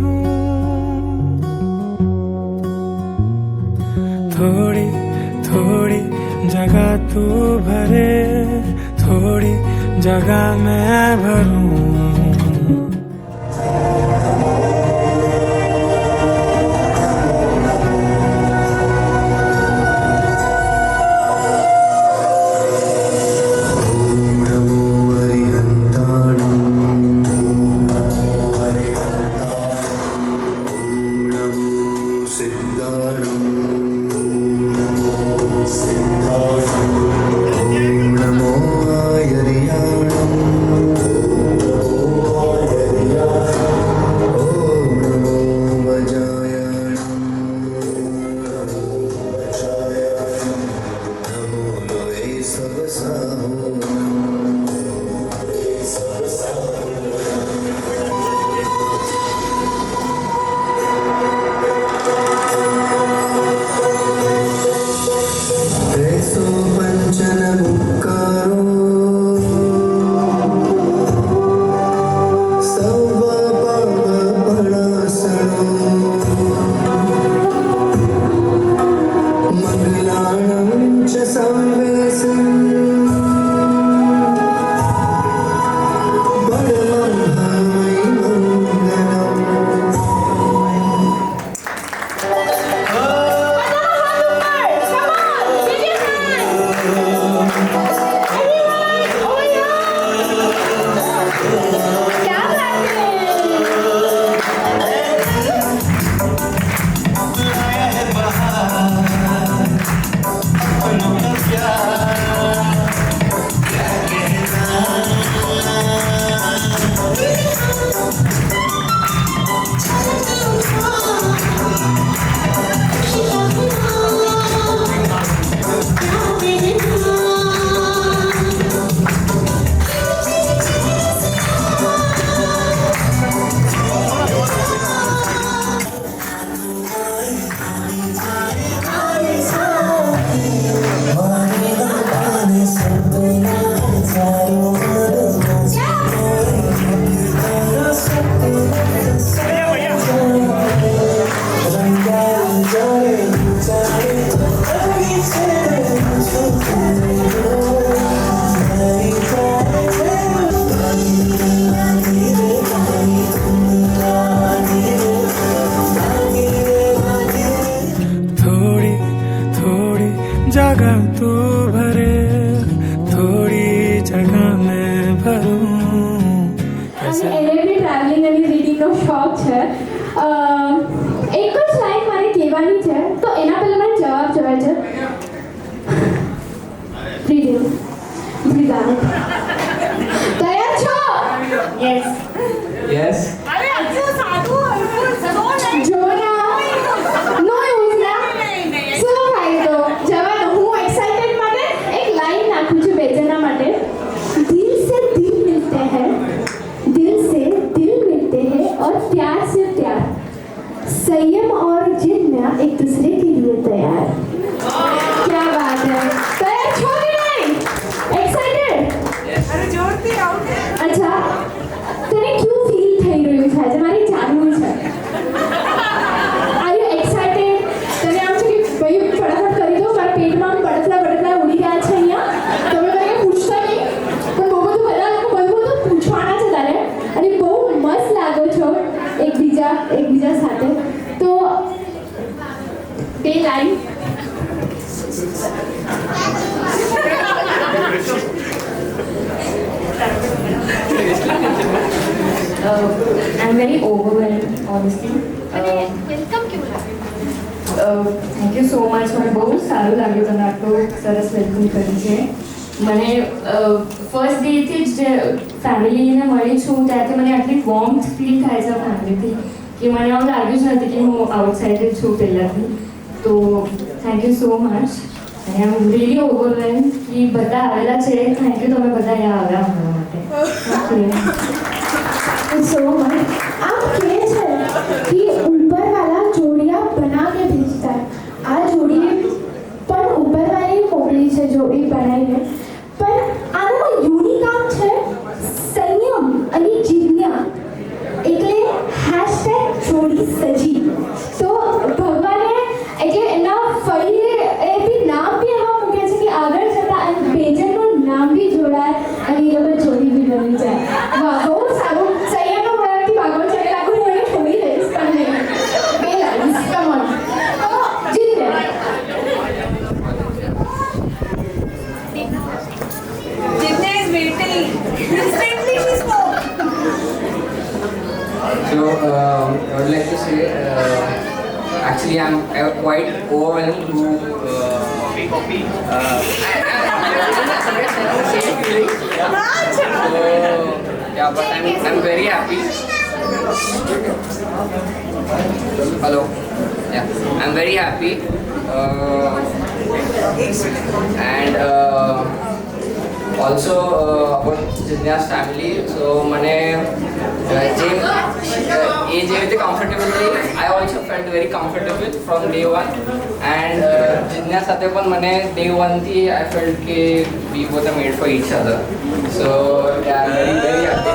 हूँ। थोड़ी थोड़ी जगह तू भरे, थोड़ी जगह मैं भरूं। जगह तू भरे, थोड़ी जगह मैं भरूं। એને બી ટ્રાવેલિંગ અને રીડિંગનો શોખ છે. એક જ લાઈન મારે કહેવાની છે, તો એના પહેલા મને જવાબ જોઈએ છે. રીડિંગ રીડિંગ તૈયાર છો? Yes yes. અરે આટલું સાદું હલકું જો ના નો યુઝ ના શું ફાયદો જવા દો. હું એક્સાઇટેડ માટે એક લાઈન નાખું છું બેજના માટે. दिल से दिल मिलते हैं, दिल से दिल मिलते हैं और प्यार से प्यार, संयम और जिद्द एक दूसरे के लिए तैयार. क्या बात है. तैयार છો કે નહીં? એક્સાઇટેડ? અરે જોરથી આઉટ. અચ્છા તને ક્યું ફીલ થઈ રહ્યું છે આજે? મારે જાણવું છે. Are you excited? તને આમ છે કે ભાઈ ફટાફટ કરી દો, મારા પેટમાં આમ બળતરા ઉડી ગયા છે અહીંયા. તમે કંઈ પૂછતા નહીં, પણ બહુ બધું બધા લોકો બધું પૂછવાના છે તારે, અને બહુ મસ્ત લાગો છો એકબીજા સાથે. તો બે line I'm very overwhelmed, honestly. Welcome કેવું લાગે? Thank you so much. મને બહુ સારું લાગ્યું તમે આટલું સરસ વેલકમ કર્યું છે. મને ફર્સ્ટ ડેથી જ ફેમિલીને મળી છું ત્યારથી મને આટલી વોર્મથ ફીલ થાય છે ફેમિલીથી કે મને આવું લાગ્યું જ નથી કે હું આઉટસાઇડર છું પહેલાંથી. તો થેન્ક યુ સો મચ. અને આમ રિયલી ઓવરવેલ્મ કે બધા આવેલા છે. થેન્ક યુ તમે બધા અહીંયા આવ્યા અમારા માટે. So much. आप कहे छे कि ऊपर वाला जोड़िया बना के भेजता है. आ जोड़ी पर ऊपर वाली मोकली છે જોડી બનાવીને, પણ આનો યુનિક કામ છે સંયમ અને જીજ્ઞા. એટલે I would like to say, actually, I'm quite overwhelmed to. Yeah, but I'm very happy. Hello. Yeah, I'm very happy. And also about Jidnya's family. So, comfortable thing. I also felt very comfortable from day one. And Jidnya સાથે પણ મને day one થી I felt કે we both are made for each other. So yeah, I'm very very happy.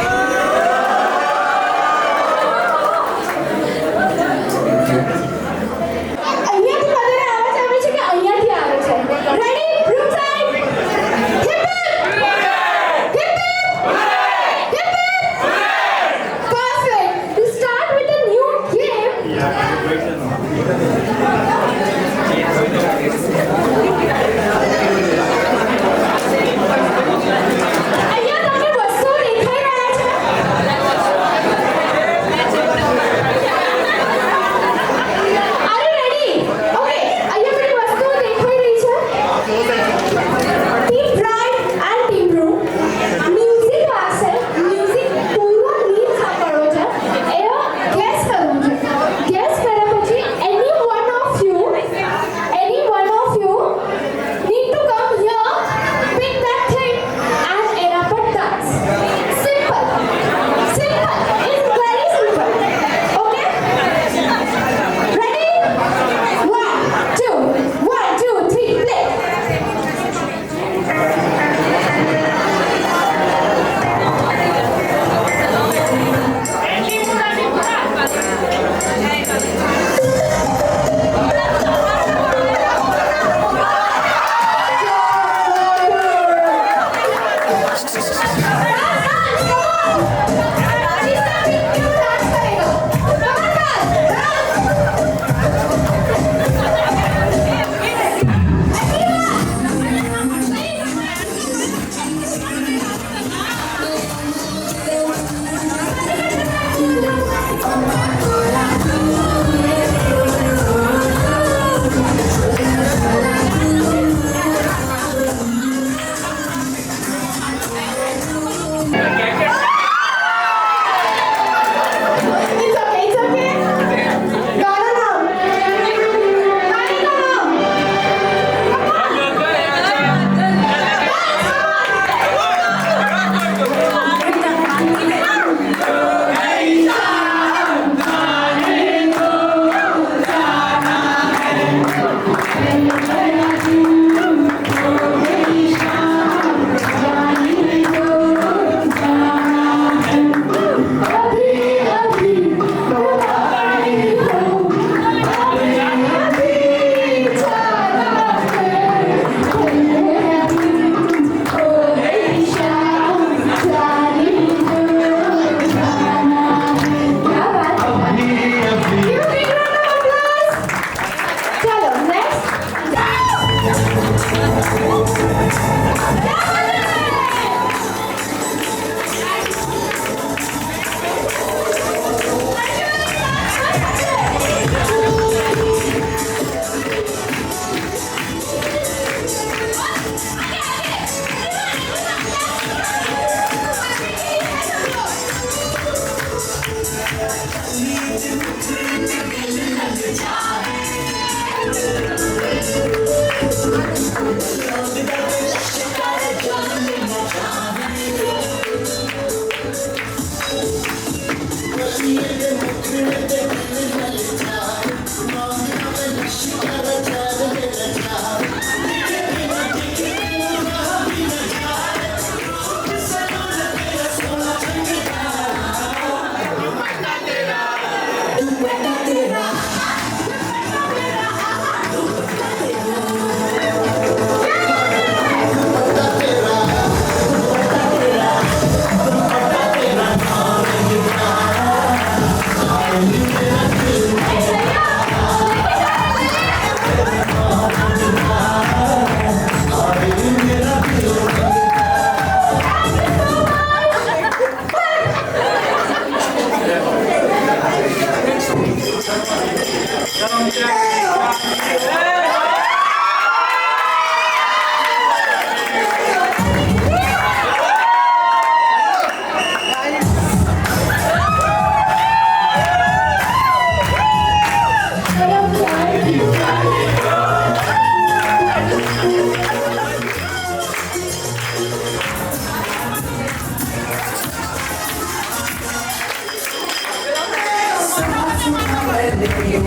तो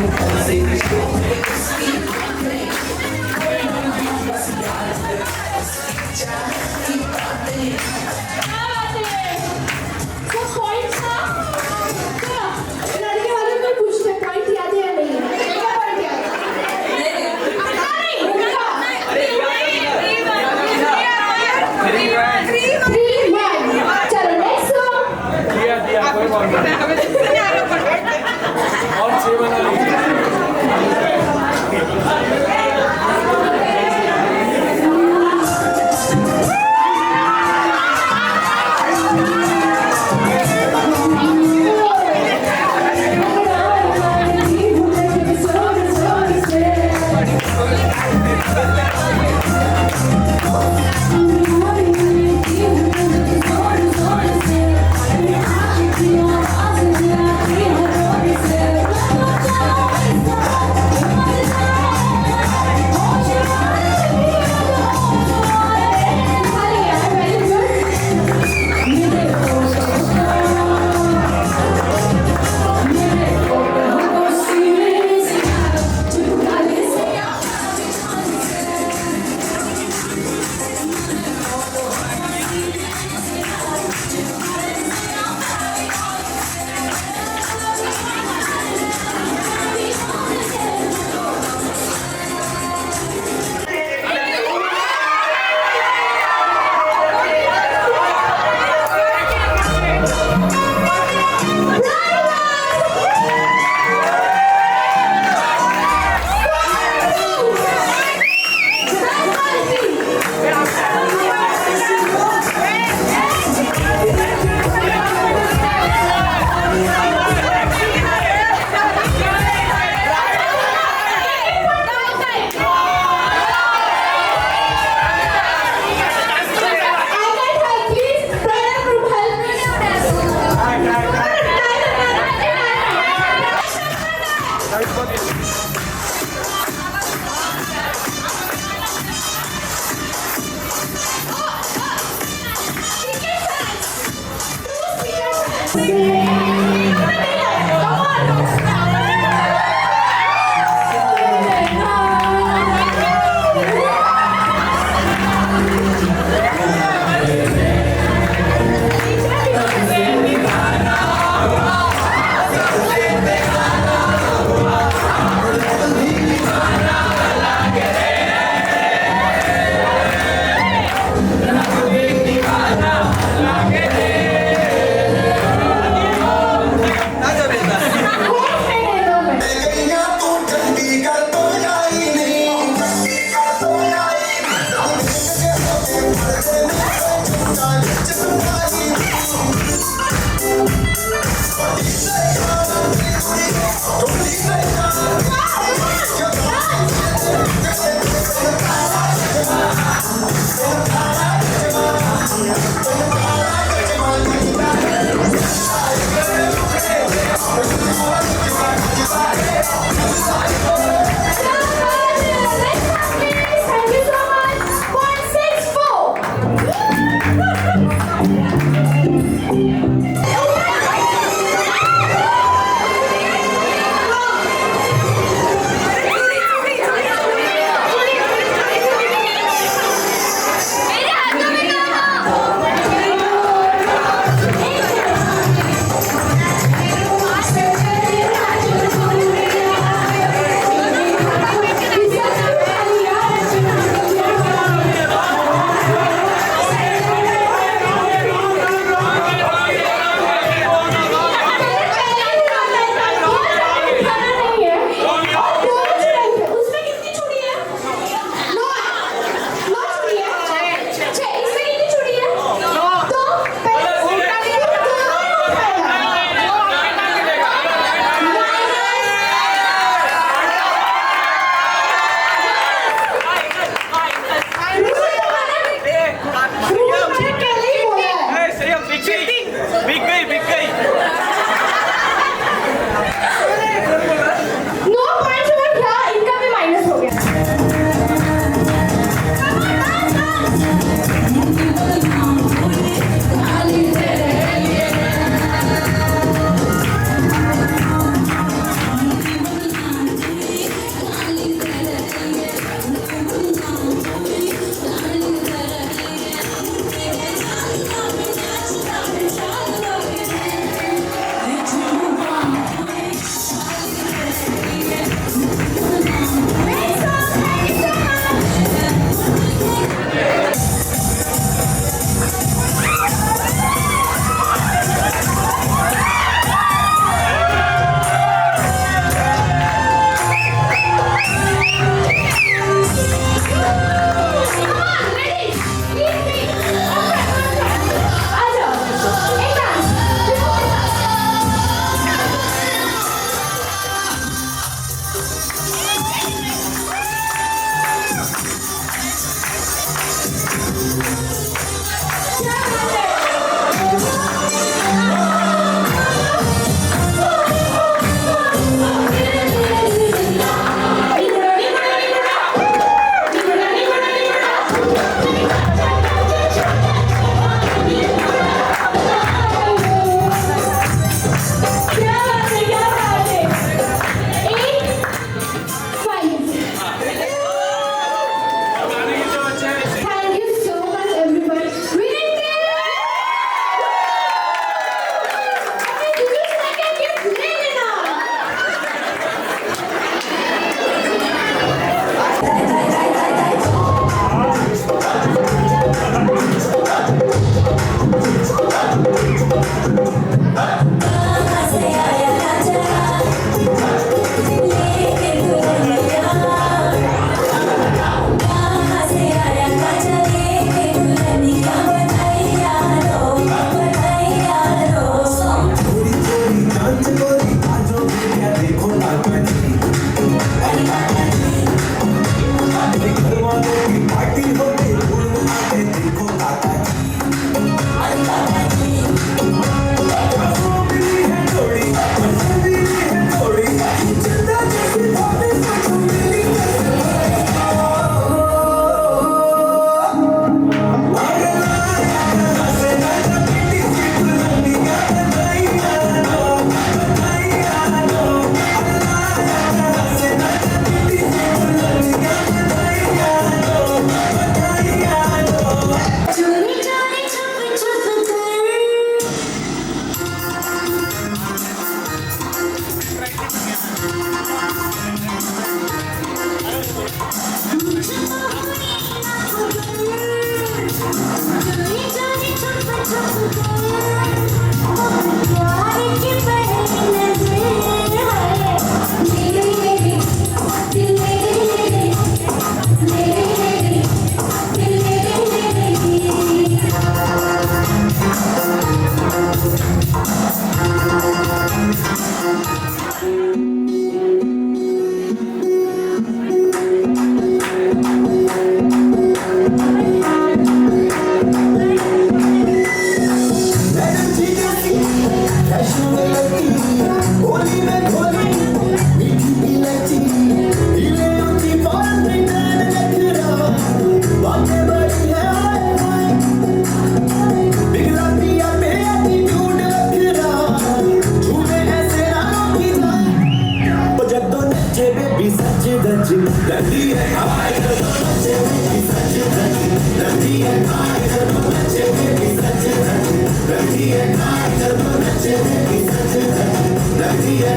point था चलो लड़के वाले को पूछते पॉइंट याद है या नहीं क्या पॉइंट याद नहीं थ्री वन चलो नेक्स्ट सॉन्ग दिया कोई बात नहीं और 6 बना लीजिए नचे बेबी सच धज लगती है हवाई तो नचे बेबी सच धज लगती है हवाई तो नचे बेबी सच धज लगती है हवाई तो नचे बेबी सच धज लगती है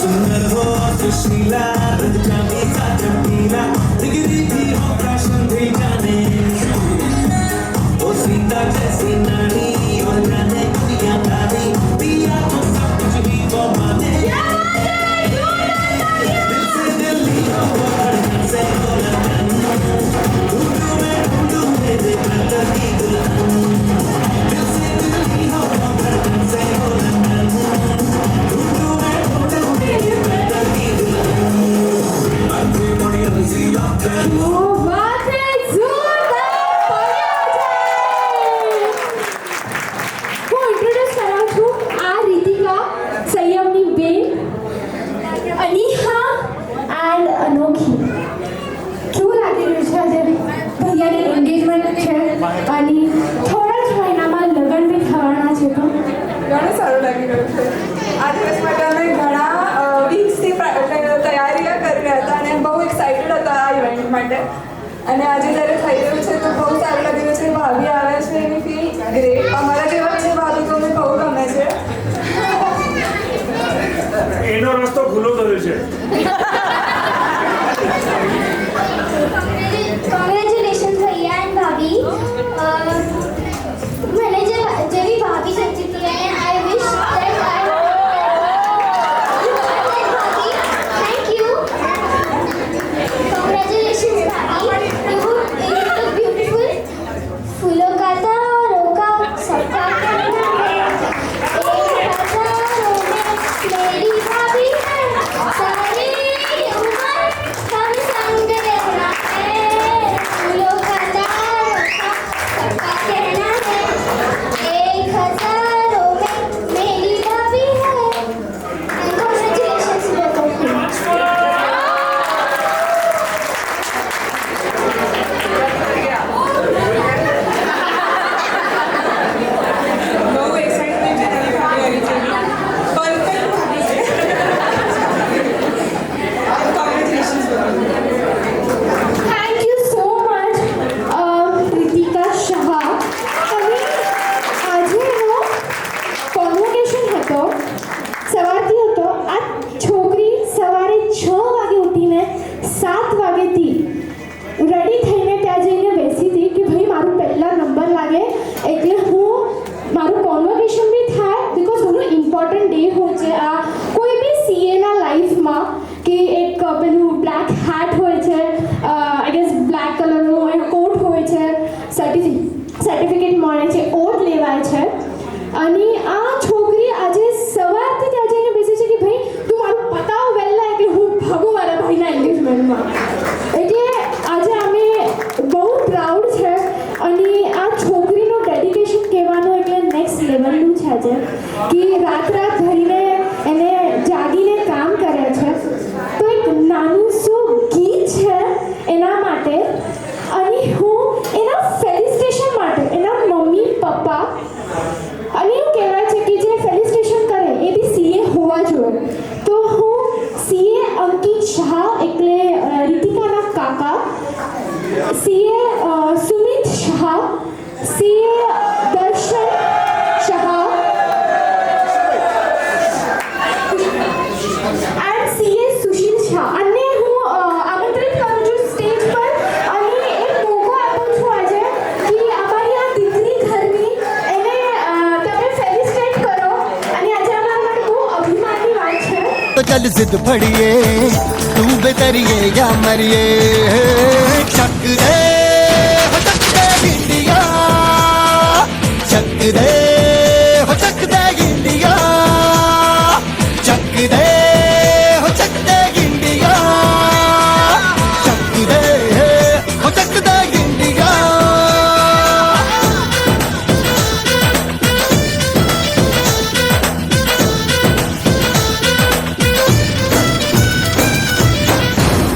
सुंदर हो सुशीला रंग जाने का चमकीला दिखती थी हो फैशन भी जाने ओ सीता जैसी नारी और जाने दुनिया दारी दिया तो सब कुछ भी वो माने दिल से दिल लिया वो धड़कन से वो लगन ढूंढू में देखा की दुल्हन दिल से दिल लिया वो धड़कन से वो लगन ढूंढू में वो बात है જોરદાર હું ઇન્ટ્રોડ્યુસ કરાવું છું આ રીતિકા સંયમની બેન અનીહા એન્ડ અનોખી કેવું લાગી રહ્યું છે આજે ભૈયાની એન્ગેજમેન્ટ છે અને થોડા જ મહિનામાં લગ્ન બી થવાના છે તો ઘણું સારું લાગી રહ્યું છે આ દિવસ માટે અમે ઘણા વીક્સથી તૈયારીઓ કરી રહ્યા હતા અને બહુ એક્સાઇટેડ હતા આ ઇવેન્ટ માટે અને આજે જ્યારે થઈ રહ્યું છે તો બહુ સારું લાગી રહ્યું છે ભાભી આવે છે એની ફીલ ગ્રેટ અમારા જેવા છે ભાભી તો અમને બહુ ગમે છે એનો રસ્તો ખુલ્લો થયો છે Congratulations भैया एंड भाभी मैंने जेवी भाभी सच्ची थी and I wish that भाभी thank you congratulations भाभी you look beautiful फूलों का तारों का सबका कहना है एक हजारों में मेरी भाभी है सारी उम्र हम संग रहना है फूलों का तारों का सबका कहना है एक हजारों में मेरी भाभी है congratulations બહુ એક્સાઇટમેન્ટ છે તેની ભાભી આવી છે પરફેક્ટ ભાભી છે congratulations thank you so much Ritika Shah અને આજનો કોન્વોકેશન હતો સવારથી હતો આ છોકરી સવારે 6 વાગે ઉઠીને 7 વાગ્યાથી રેડી થઈને ત્યાં જઈને બેસી હતી કે ભાઈ મારું પહેલા નંબર લાગે એટલે હું મારું કોન્વોકેશન બી થાય બીકોઝ ઘણું ઇમ્પોર્ટન્ટ ડે હોય છે આ કોઈ બી સીએના લાઈફમાં કે એક પેલું બ્લેક હેટ હોય છે આઈ ગેસ બ્લેક કલરનો કોટ હોય છે સર્ટિફિકેટ મળે છે ઓથ લેવાય છે અને આ છોકરી આજે સવારથી ત્યાં જઈને બેસી છે કે ભાઈ તું મારું પતાવ વહેલા એટલે હું ભાગું મારા ભાઈના એન્ગેજમેન્ટમાં એટલે આજે અમે બહુ પ્રાઉડ છે અને આ છોકરીનું ડેડિકેશન કહેવાનું એટલે નેક્સ્ટ લેવલનું છે આજે કે રાત ધરીને એને જાગીને કામ કરે છે તો એક નાનું શું ગીત છે એના માટે અને હું એના ફેલિસ્ટેશન માટે એના મમ્મી પપ્પા અને એવું કહેવાય છે કે જે ફેલિસ્ટેશન કરે એ બી સીએ હોવા જોઈએ તો હું સીએ અંકિત શાહ એટલે રીતિકાના કાકા સીએ સુમિત શાહ સીએ દર્શન શાહ એન્ડ સીએ સુશીલ શાહ અને હું આમંત્રિત કરું છું સ્ટેજ પર અને એક મોકો આપું છું આજે કે અમારી આ દીકરી ઘરની એને તમે ફેલિસ્ટેટ કરો અને આજે અમારા માટે બહુ અભિમાનની વાત છે तो चल जिद फड़िए तू बेतरिए या मरिए चक दे इंडिया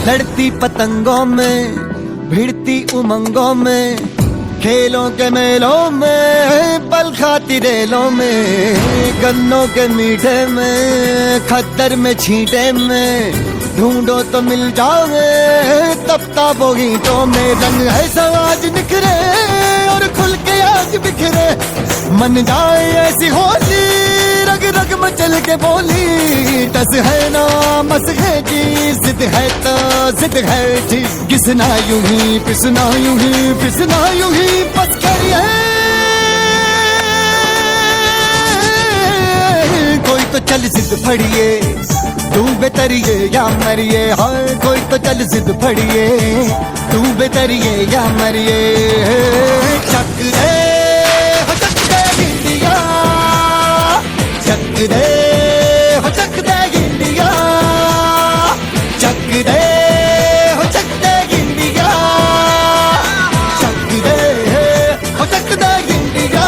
लड़ती पतंगों में, भिड़ती उमंगों में, खेलों के मेलों में, पल खाती रेलों में, गन्नों के मीठे में, खद्दर में छींटे में, ढूंढो तो मिल जाओगे तपता वो ईंटों में। रंग है समाज निखरे और खुल के आज बिखरे, मन जाए ऐसी होली रग रग मचल के बोली। टस है ना मस है जी, जिद है तो जिद है जी, घिसना यूं ही पिसना यूं ही पिसना यूं ही बस करिए। कोई तो चल जिद फड़िए, तू बेतरिए या मरिए। हाय कोई तो चल जिद फड़िए, तू बेतरिए या मरिए। चक दे हो चक दे इंडिया, चक दे हो चक दे इंडिया, चक दे हो चक दे इंडिया, चक दे हो चक दे इंडिया।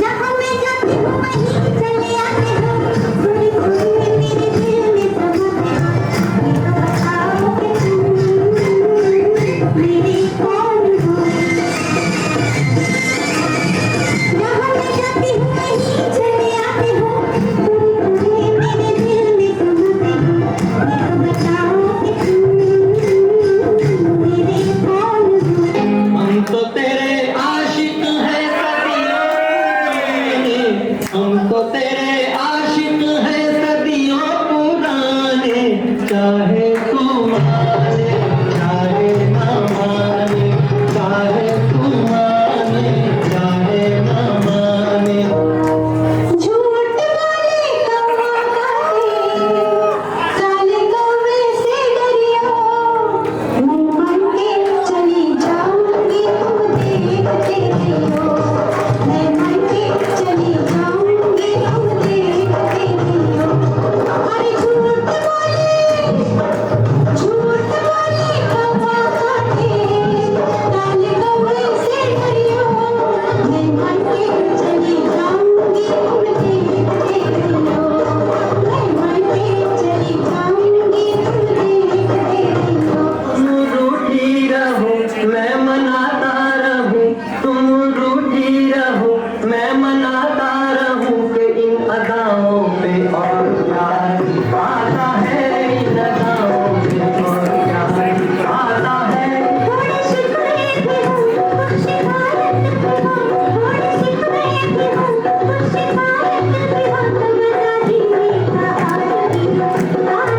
जहाँ मैं जाती हूँ वहीं चले आते हो, थोड़ी थोड़ी मेरे दिल में समाते हो। मेरे कौन हो? जहाँ मैं जाती हूँ वहीं चले आते हो, थोड़ी थोड़ी मेरे दिल में समाते हो। बताओ कि तुम मेरे कौन हो? हम तो तेरे आशिक हैं सदियों पुराने, हम तो तेरे आशिक हैं सदियों पुराने। चाहे तू माने चाहे ना माने, चाहे तू माने चाहे ना माने। झूठ बोले कौवा काटे, काले कौवे से डरियो। मैं मन के चली जाऊंगी तुम देखते रहियो। मैं मन के चली जाऊंगी तुम देखते रहियो। अरे झूठ बोले कौवा काटे, काले कौवे से डरियो। मैं मन के चली जाऊंगी तुम देखते रहियो। मैं मन के चली जाऊंगी तुम देखते रहियो। तुम रूठी रहो मैं मनाता रहूं, तुम रूठी रहो मैं मनाता रहूं। कि इन अदाओं पे और प्यार आता है, इन अदाओं पे और प्यार आता है। थोड़े शिकवे भी हो शिकायत भी हो, थोड़े शिकवे भी हो शिकायत भी हो। तो मजा ही मीठा हाल भी आता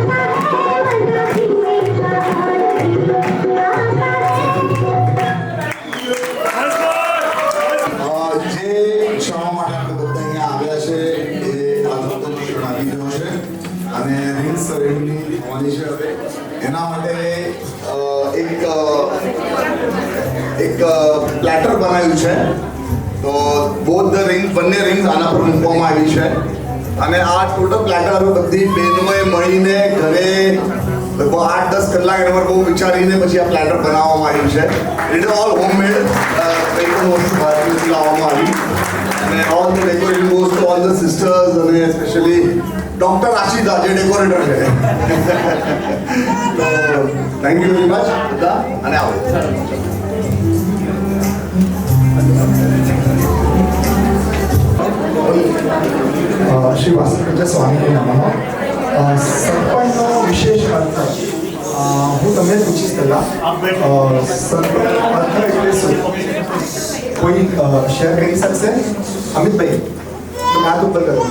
है, मजा ही मीठा हाल भी आता है। જે ક્ષણો માટે આપણે બધા અહીંયા આવ્યા છે એ આજનો ક્ષણ આવી ગયો છે અને રિંગ સેરેમની થવાની છે હવે એના માટે એક પ્લેટર બનાવ્યું છે તો બોથ ધ રિંગ બંને રિંગ્સ આના પર મૂકવામાં આવી છે અને આ ટોટલ પ્લેટર બધી બહેનોએ મળીને ઘરે લગભગ 8-10 કલાક એના પર બહુ વિચારીને પછી આ પ્લેટર બનાવવામાં આવ્યું છે. ઇટ ઇઝ ઓલ હોમમેડ, કંઈ પણ વસ્તુ બહારથી લાવવામાં આવી અને all the decoration goes to all the sisters અને સ્પેશિયલી ડૉક્ટર આશિતા જે ડેકોરેટર છે. તો થેન્ક યુ વેરી મચ બધા અને આવો. શ્રી વાસુદેવ સ્વામીને નમઃ. સરપણનો વિશેષ અર્થ હું તમને પૂછીશ પહેલાં. સરપણનો અર્થ એટલે શું? કોઈ શેર કરી શકશે? અમિતભાઈ તમે હાથ ઉપર કરો.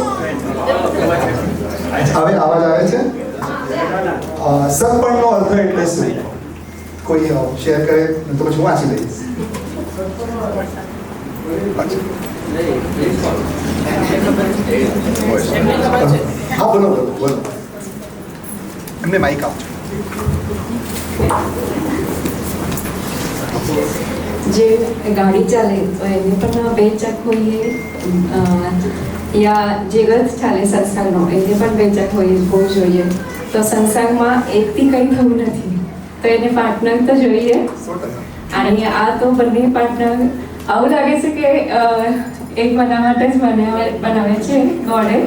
હવે અવાજ આવે છે? સરપણનો અર્થ એટલે શું? કોઈ શેર કરે તો પછી હું વાંચી લઈશ. હા બોલો બોલો બોલો. એમને માઇક આપજો. જે ગાડી ચાલે તો એને પણ બે ચાક હોઈએ, યા જીવત ચાલે સત્સંગનો એને પણ વેચાણ હોવું જોઈએ. તો સંસંગમાં એકથી કંઈ થવું નથી, તો એને પાર્ટનર તો જોઈએ. અને આ તો બંને પાર્ટનર આવું લાગે છે કે એક બનાવવા માટે જ બનાવે છે ગોડે.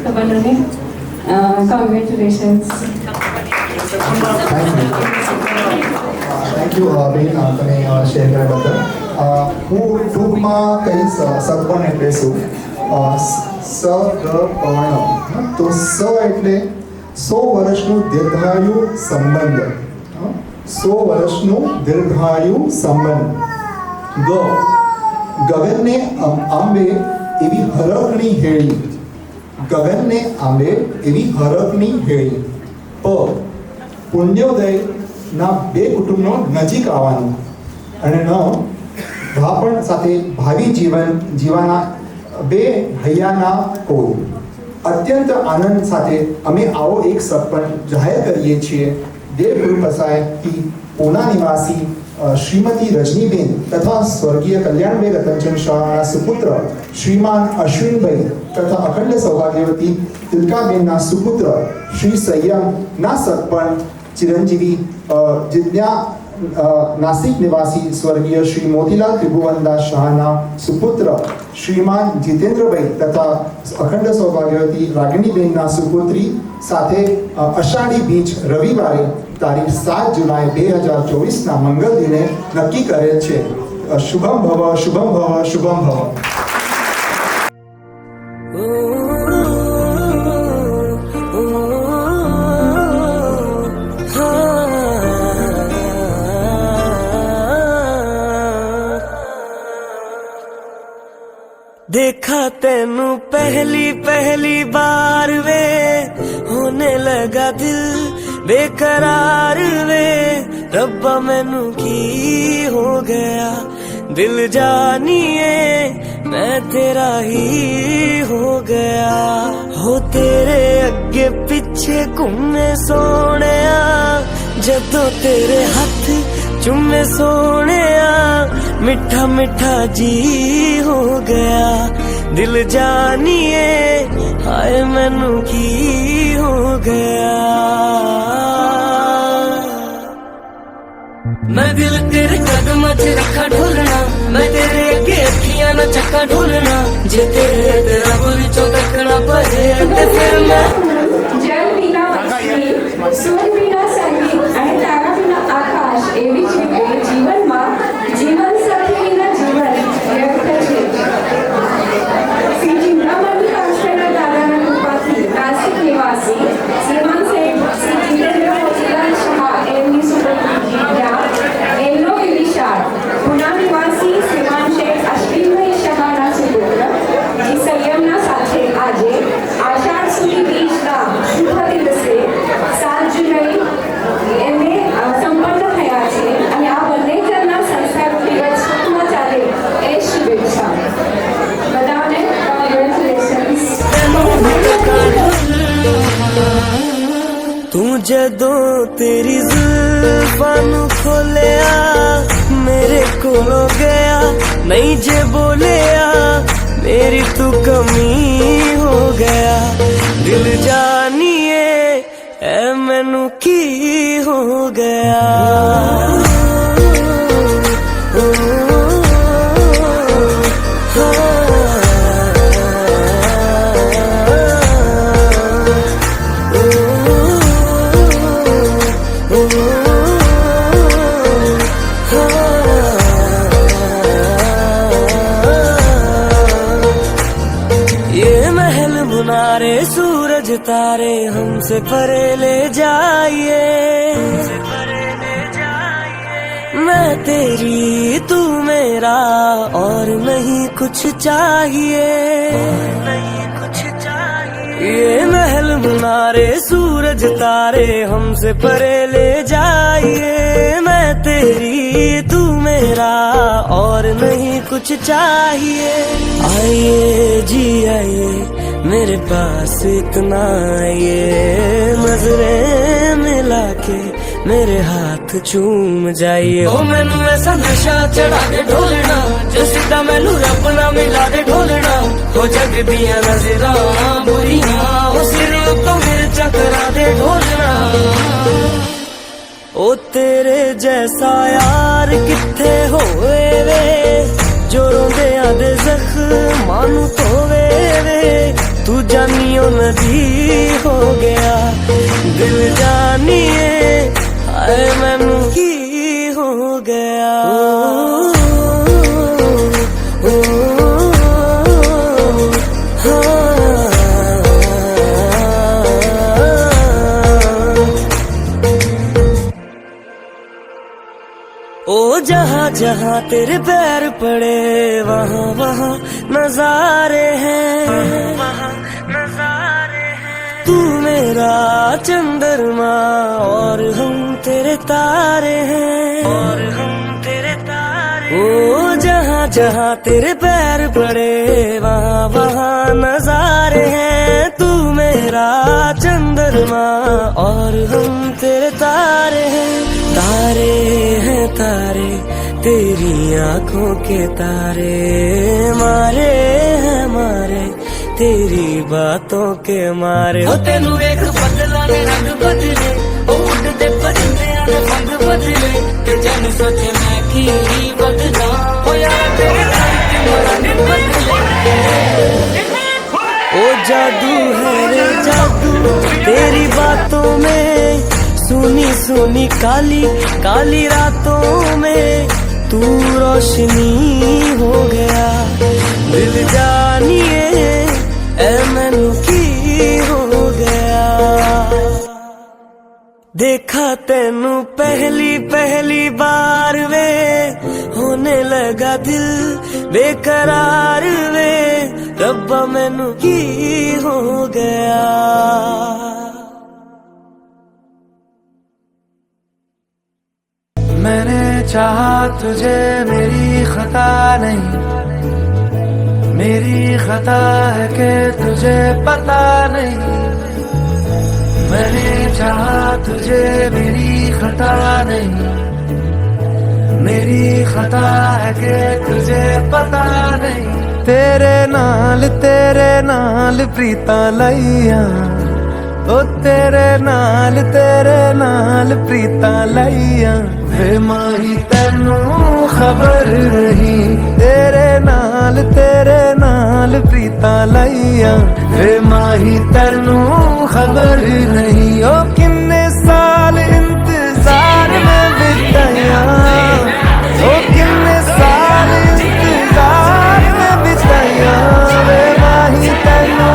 તો બંનેને કોંગ્રેચ્યુલેશન્સ. થેન્ક યુ બેન, તમે શેર કર્યા બદલ. હું ટૂંકમાં કહીશ સગપણ એટલે શું. સગપણ, તો સ એટલે 100 વર્ષનું દીર્ઘાયુ સંબંધ. 100 વર્ષનું દીર્ઘાયુ સંબંધ. ગગનને આંબે એવી હરખની હેળી. ગગનને આંબે એવી હરખની હેળી. પુણ્યોદયના બે કુટુંબનો નજીક આવવાનું. અને ભાપણ સાથે ભાવિ જીવન જીવાના બે હૈયાના કોલ. અત્યંત આનંદ સાથે અમે આવો એક સગપણ જાહેર કરીએ છીએ. દેવગુરુ પસાયથી પૂના નિવાસી શ્રીમતી રજનીબેન તથા સ્વર્ગીય કલ્યાણભાઈ રતનચંદ શાહના સુપુત્ર શ્રીમાન અશ્વિનભાઈ તથા અખંડ સૌભાગ્યવતી તિલકાબેનના સુપુત્ર શ્રી સંયમના સગપણ ચિરંજીવી જીજ્ઞા નાસિક નિવાસી સ્વર્ગીય શ્રી મોતીલાલ ત્રિભુવનદાસ શાહના સુપુત્ર શ્રીમાન જીતેન્દ્રભાઈ તથા અખંડ સૌભાગ્યવતી રાગિણીબેનના સુપુત્રી સાથે અષાઢી બીજ રવિવારે તારીખ 7 જુલાઈ 2024ના મંગળ દિને નક્કી કરેલ છે. શુભમ ભવ, શુભમ ભવ, શુભમ ભવ. देखा तेनू पहली बार वे होने लगा दिल बेकरार वे. रब्बा मैनू की हो गया दिल जानिए मैं तेरा ही हो गया. हो तेरे अगे पीछे घूमे सोने जदों तेरे हाथ चुम्मे सोने मिठा मिठा जी हो गया. दिल जानिए हाय मैनू की हो गया. मैं दिल तेरे कदम च रखा ढोलना, मैं तेरे अगे अखियां न चक्का ढोलना. जे तेरे तेरा बुरी चो तकना पड़े ते फिर मैं જલ વિના અગ્નિ, સૂર વિના સંગીત અને તારા વિના આકાશ. એવી જ રીતે જીવનમાં જીવન સાથી વિના જીવન વ્યર્થ છે. શ્રી ચિંતામણી કાષ્ટના દાદાના કૃપાથી નાસિક નિવાસી શ્રીમાન શ્રી જીતેન્દ્ર મોતીલાલ શાહ એમની સુપુત્રી જીજ્ઞા એમનો વિશાળ. પુના નિવાસી શ્રીમાન શેખ અશ્વિનભાઈ શાહના સુપુત્ર જી સંયમના સાથે આજે આષાઢ સુધી બીજના શુભ દિવસે 7 જુલાઈ એમને સંપન્ન થયા છે. અને આ બંને જણના સંસ્કારો દિવસ સુખમાં ચાલે એ શુભેચ્છા. બધાને કોંગ્રેચ્યુલેશન્સ. तू जदों तेरी जुल्फां नू खोलिया मेरे कोलों गया नहीं जे बोलिया मेरी तू कमी हो गया. दिल जानिए ऐ मैनू की हो गया. मुनारे सूरज तारे हमसे परे ले जाइए. मैं तेरी तू मेरा और नहीं कुछ चाहिए. ये महल मुनारे सूरज तारे हमसे परे ले जाइए. मैं तेरी तू मेरा और नहीं कुछ चाहिए. आइए जी आइए मेरे पास इतना आइए. नजरें मिला के मेरे हाथ चूम जाइए ओ मैनू ऐसा नशा चढ़ा दे ढोलना जो सीधा मैनू रब ना मिला दे ढोलना हो जग दियां नजरां बुरियां ओ सिर तो मेरे चकरा दे ढोलना ओ तेरे जैसा यार किथे होए वे जो रोंदे आदे जख्मां नू धोवे वे तू जानियो नदी हो गया दिल जानिए हाय मैनू की हो गया ओ जहाँ जहाँ तेरे पैर पड़े वहाँ वहाँ नजारे हैं तू मेरा चंद्रमा और हम तेरे तारे हैं ओ जहाँ जहाँ तेरे पैर पड़े वहाँ वहाँ नजारे हैं तू मेरा चंद्रमा और हम तेरे तारे हैं तारे तेरी आंखों के तारे मारे हैं मारे तेरी बातों के मारे हो तेनू वेख बदला ने रंग बदले ओ उड़दे परिंदे ने पंख बदले ते जन सोचे मैं की बदला हो यार तेरे रंग के बदले ओ जादू है रे जादू तेरी बातों में सुनी सुनी काली काली रातों में तू रोशनी हो गया दिल जानिए ऐ मैनू की हो गया देखा तेनू पहली पहली बार वे होने लगा दिल बेकरार वे रब्बा मैनू की हो गया मैंने चाहा तुझे मेरी खता नहीं मेरी खता है कि तुझे पता नहीं मैंने चाहा तुझे मेरी खता नहीं मेरी खता है कि तुझे पता नहीं तेरे नाल प्रीता लईया ओ तेरे नाल प्रीता लईया वे माही तेनू खबर नहीं तेरे नाल प्रीता लईया वे माही तेनू खबर नहीं ओ किन्ने साल इंतजार में बिताया ओ किन्ने साल इंतजार में बिताया वे माही तेनू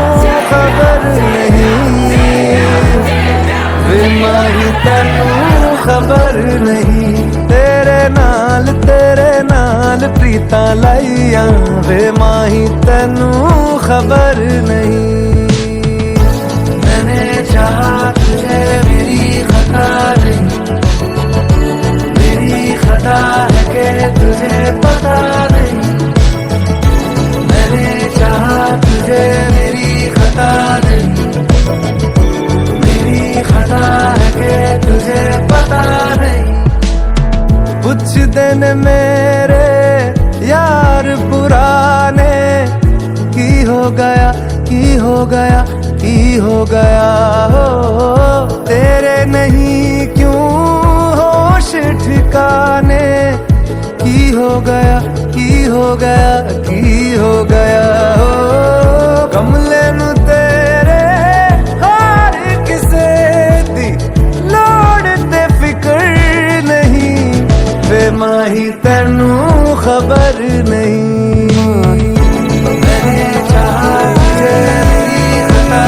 खबर नहीं वे माही तेनू खबर नहीं तेरे नाल प्रीता लईया वे माही तेनू खबर नहीं मैंने चाहा तुझे मेरी खता नहीं मेरी खता है कि तुझे पता नहीं मैंने चाहा तुझे मेरी खता नहीं खता है कि तुझे पता नहीं कुछ दिन मेरे यार पुराने की हो गया हो तेरे नहीं क्यों होश ठिकाने की हो गया हो कमले नु तेरे हार किसे दी लोड़ ते फिकर नहीं वे माही तेनू खबर नहीं मैंने चाहा तुझे मेरी खता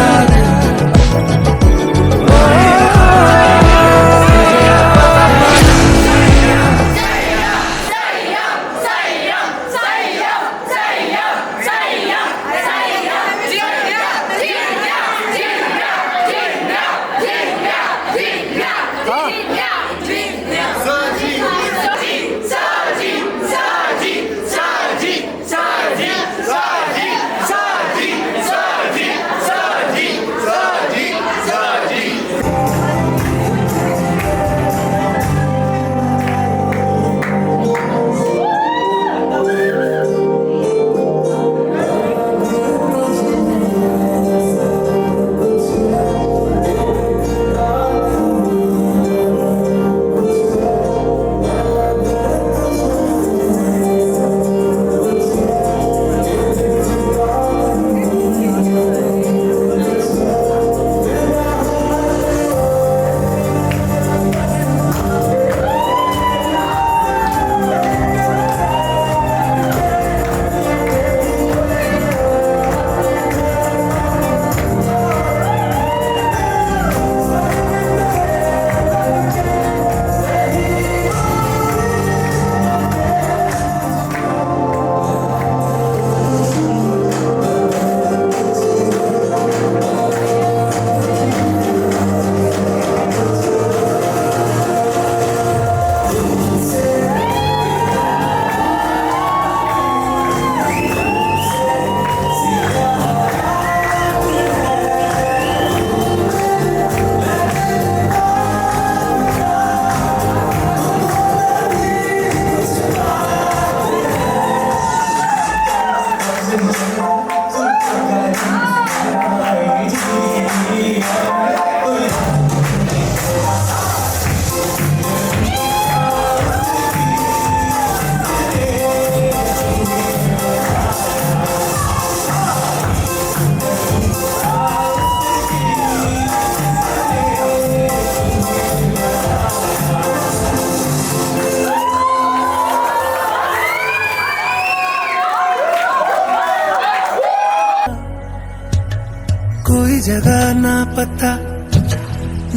जगह ना पता,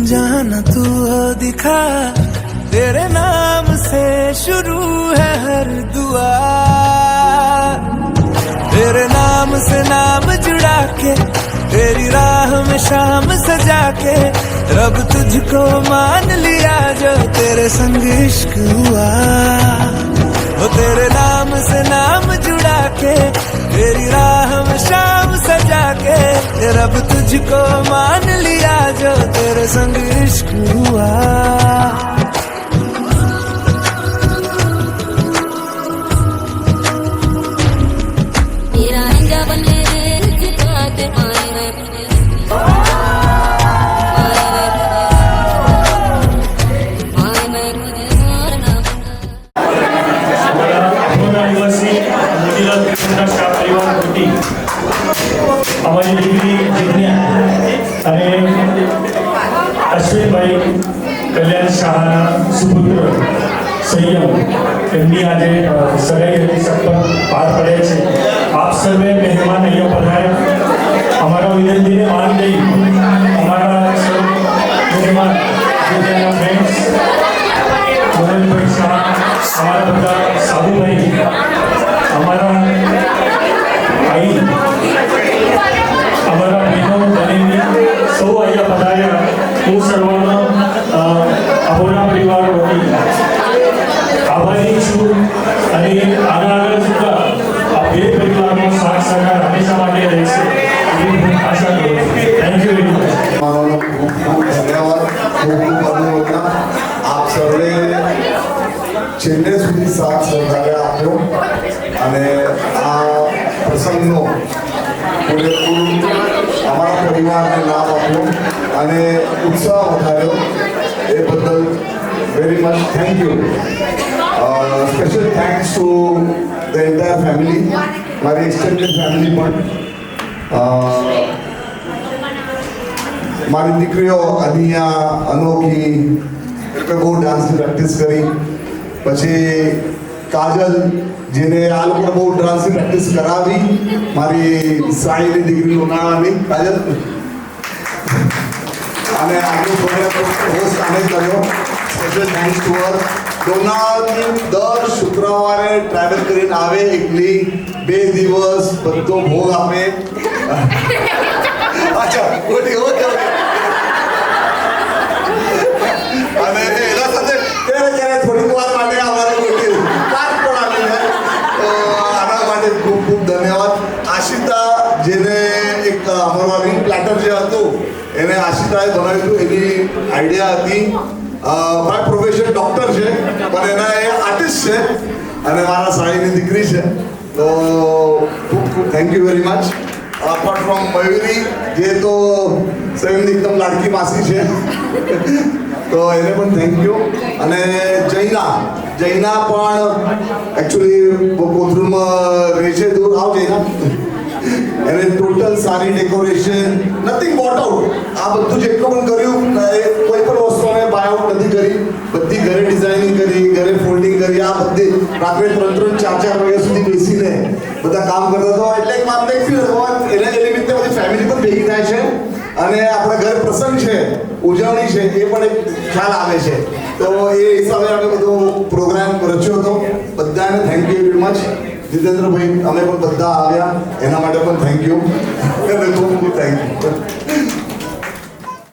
जहाँ न तू हो दिखा, तेरे नाम से शुरू है हर दुआ, तेरे नाम से नाम जुड़ा के, तेरी राह में शाम सजा के, रब तुझको मान लिया जो तेरे संग इश्क हुआ। वो तेरे नाम से नाम जुड़ा के, तेरी राह में शाम सजा के, रब तुझको मान लिया जो तेरे संग इश्क हुआ। અમારી દીકરી જીજ્ઞા અને અશ્વિનભાઈ કલ્યાણ શાહના સુપુત્ર સંયમ એમની આજે સગાઈ હતી સપન પાર પડે છે। આપ સર્વે મહેમાન અહીંયા પધાર્યા, અમારા વિનંતીને માન દઈ અમારા સૌ મહેમાન જીજ્ઞાના ફ્રેન્ડ્સ મોહનભાઈ શાહ, અમારા બધા સાધુભાઈ, અમારા ભાઈ, અમારા બહેનો બનેવી સૌ અહીંયા પધાર્યા। હું સર્વનો અહોરા પરિવાર વતી આભારી છું અને આગળ સુધા આ બે પરિવારનો સાથ સહકાર હંમેશા માટે રહેશે એવી હું આશા કરું છું। Thank you very much. ખૂબ ખૂબ ધન્યવાદ, ખૂબ ખૂબ અનુમોદના। આપ સર્વે છેલ્લે સુધી સાથ સહકાર આપ્યો અને આ પ્રસંગનો પૂરેપૂરું અમારા પરિવારને લાભ આપ્યો અને ઉત્સાહ વધાર્યો, એ બદલ very much thank you. Special thanks to the entire family, મારી એક્સટેન્ડેડ ફેમિલી પણ, મારી દીકરીઓ અનિયા, અનોખી, એ લોકો બહુ ડાન્સની પ્રેક્ટિસ કરી, પછી કાજલ જેને આ લોકોને બહુ ડાન્સની પ્રેક્ટિસ કરાવી, મારી સાઈની દીકરી ઉનાળાની કાજલ, અને આગળ હોસ્ટ અમે કર્યો। Special thanks to her. લોનાવાલાથી દર શુક્રવારે ટ્રાવેલ કરીને આવે એકલી, 2 દિવસ બધો ભોગ આપે। અચ્છા ગોટી હો અને એના સાથે ક્યારે થોડીક વાર માટે અમારે ગોટી પાક પણ આવી છે, તો આના માટે ખૂબ ખૂબ ધન્યવાદ। આશિતા જેને એક અમારું રિંગ પ્લેટર જે હતું એને આશિતાએ બનાવ્યું હતું, એની આઈડિયા હતી। મારા પ્રોફેશન ડૉક્ટર છે પણ એના એ આર્ટિસ્ટ છે અને મારા સાઈની દીકરી છે, તો ખૂબ ખૂબ thank you very much. Apart from Mayuri જે તો સૈમની એકદમ લાડકી માસી છે, તો એને પણ થેન્ક યુ। અને જૈના પણ એકચ્યુઅલી કોથરૂડમાં રહે છે, દૂર આવ જૈના, એને ટોટલ સારી ડેકોરેશન, નથિંગ બોટ આઉટ, આ બધું જેટલું પણ કર્યું કોઈ પણ વસ્તુ અમે બાય આઉટ નથી કરી, બધી ઘરે ડિઝાઇનિંગ કરી, ઘરે ફોલ્ડિંગ કરી, આ બધી રાત્રે 3-3, 4-4 વાગ્યા સુધી બેસીને બધા કામ કરતા હતા, એટલે એક માત્ર એક ફીલ એને એ નિમિત્તે બધી ફેમિલી પણ ભેગી થાય છે અને આપણા ઘરે પ્રસંગ છે, ઉજવણી છે, એ પણ એક ખ્યાલ આવે છે, તો એ હિસાબે અમે બધો પ્રોગ્રામ રચ્યો હતો। બધાને થેન્ક યુ વેરી મચ। જીતેન્દ્રભાઈ અમે પણ બધા આવ્યા એના માટે પણ થેન્ક યુ, ખૂબ ખૂબ થેન્ક યુ।